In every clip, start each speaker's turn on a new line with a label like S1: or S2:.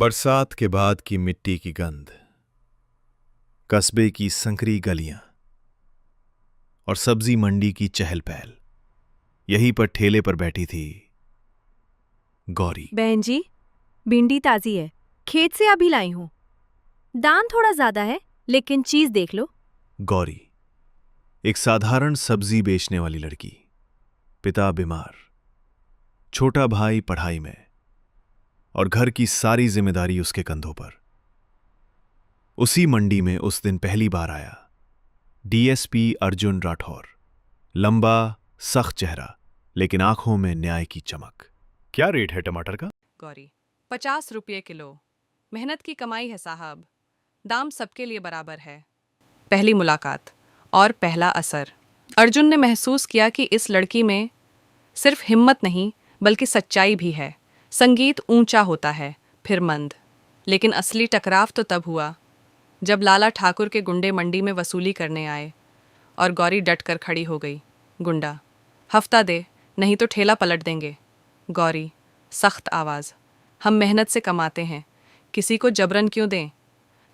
S1: बरसात के बाद की मिट्टी की गंध, कस्बे की संकरी गलियां और सब्जी मंडी की चहल पहल। यहीं पर ठेले पर बैठी थी गौरी।
S2: बहन जी, भिंडी ताजी है, खेत से अभी लाई हूँ। दाम थोड़ा ज्यादा है, लेकिन चीज देख लो।
S1: गौरी एक साधारण सब्जी बेचने वाली लड़की, पिता बीमार, छोटा भाई पढ़ाई में और घर की सारी जिम्मेदारी उसके कंधों पर। उसी मंडी में उस दिन पहली बार आया डीएसपी अर्जुन राठौर। लंबा सख्त चेहरा, लेकिन आंखों में न्याय की चमक। क्या रेट है टमाटर का?
S3: गौरी 50 रुपये किलो। मेहनत की कमाई है साहब, दाम सबके लिए बराबर है। पहली मुलाकात और पहला असर। अर्जुन ने महसूस किया कि इस लड़की में सिर्फ हिम्मत नहीं बल्कि सच्चाई भी है। संगीत ऊंचा होता है, फिर मंद। लेकिन असली टकराव तो तब हुआ जब लाला ठाकुर के गुंडे मंडी में वसूली करने आए और गौरी डट कर खड़ी हो गई। गुंडा, हफ्ता दे, नहीं तो ठेला पलट देंगे। गौरी, सख्त आवाज़, हम मेहनत से कमाते हैं, किसी को जबरन क्यों दें?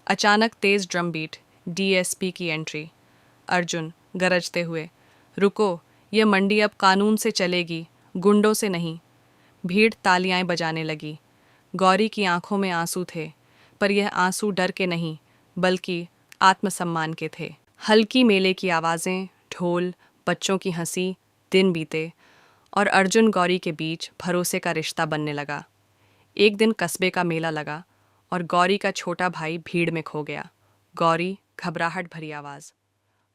S3: अचानक तेज ड्रम बीट, डीएसपी की एंट्री। अर्जुन गरजते हुए, रुको, यह मंडी अब कानून से चलेगी, गुंडों से नहीं। भीड़ तालियां बजाने लगी। गौरी की आंखों में आंसू थे, पर यह आंसू डर के नहीं बल्कि आत्मसम्मान के थे। हल्की मेले की आवाज़ें, ढोल, बच्चों की हंसी। दिन बीते और अर्जुन गौरी के बीच भरोसे का रिश्ता बनने लगा। एक दिन कस्बे का मेला लगा और गौरी का छोटा भाई भीड़ में खो गया। गौरी, घबराहट भरी आवाज़,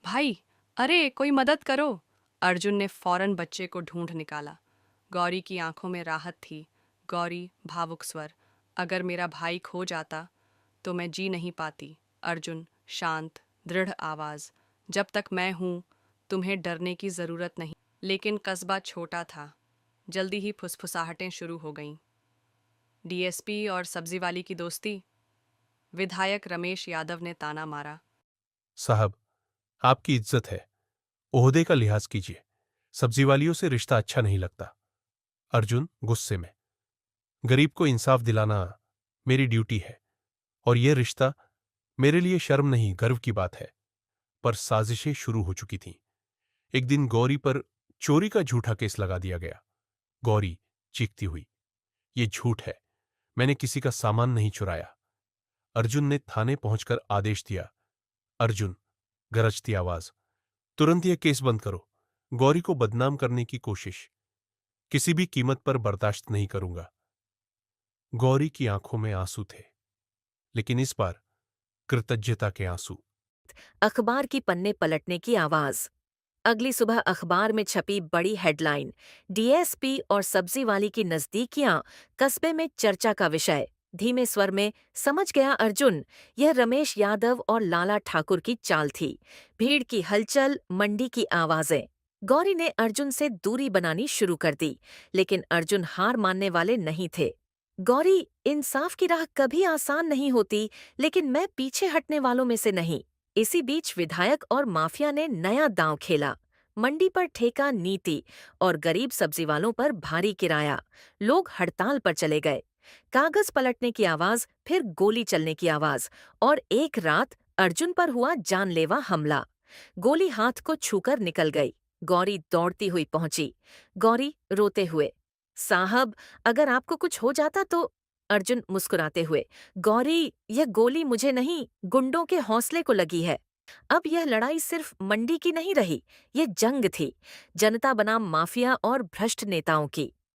S3: भाई, अरे कोई मदद करो। अर्जुन ने फौरन बच्चे को ढूंढ निकाला। गौरी की आंखों में राहत थी। गौरी, भावुक स्वर, अगर मेरा भाई खो जाता तो मैं जी नहीं पाती। अर्जुन, शांत दृढ़ आवाज़, जब तक मैं हूँ तुम्हें डरने की ज़रूरत नहीं। लेकिन कस्बा छोटा था। जल्दी ही फुसफुसाहटें शुरू हो गईं। डीएसपी और सब्जी वाली की दोस्ती। विधायक रमेश यादव ने ताना मारा,
S4: साहब, आपकी इज्जत है, ओहदे का लिहाज कीजिए, सब्जी वालियों से रिश्ता अच्छा नहीं लगता। अर्जुन गुस्से में, गरीब को इंसाफ दिलाना मेरी ड्यूटी है और यह रिश्ता मेरे लिए शर्म नहीं गर्व की बात है। पर साजिशें शुरू हो चुकी थीं। एक दिन गौरी पर चोरी का झूठा केस लगा दिया गया। गौरी चीखती हुई, ये झूठ है, मैंने किसी का सामान नहीं चुराया। अर्जुन ने थाने पहुंचकर आदेश दिया। अर्जुन, गरजती आवाज, तुरंत यह केस बंद करो। गौरी को बदनाम करने की कोशिश किसी भी कीमत पर बर्दाश्त नहीं करूंगा। गौरी की आंखों में आंसू थे, लेकिन इस बार कृतज्ञता के आंसू।
S5: अखबार की पन्ने पलटने की आवाज। अगली सुबह अखबार में छपी बड़ी हेडलाइन, डीएसपी और सब्जी वाली की नजदीकियां कस्बे में चर्चा का विषय। धीमे स्वर में, समझ गया अर्जुन, यह रमेश यादव और लाला ठाकुर की चाल थी। भीड़ की हलचल, मंडी की आवाजें। गौरी ने अर्जुन से दूरी बनानी शुरू कर दी, लेकिन अर्जुन हार मानने वाले नहीं थे। गौरी, इंसाफ की राह कभी आसान नहीं होती, लेकिन मैं पीछे हटने वालों में से नहीं। इसी बीच विधायक और माफिया ने नया दांव खेला। मंडी पर ठेका नीति और गरीब सब्जी वालों पर भारी किराया। लोग हड़ताल पर चले गए। कागज पलटने की आवाज, फिर गोली चलने की आवाज, और एक रात अर्जुन पर हुआ जानलेवा हमला। गोली हाथ को छूकर निकल गई। गौरी दौड़ती हुई पहुंची। गौरी रोते हुए, साहब, अगर आपको कुछ हो जाता तो। अर्जुन मुस्कुराते हुए, गौरी, यह गोली मुझे नहीं, गुंडों के हौसले को लगी है। अब यह लड़ाई सिर्फ मंडी की नहीं रही, यह जंग थी, जनता बनाम माफिया और भ्रष्ट नेताओं की।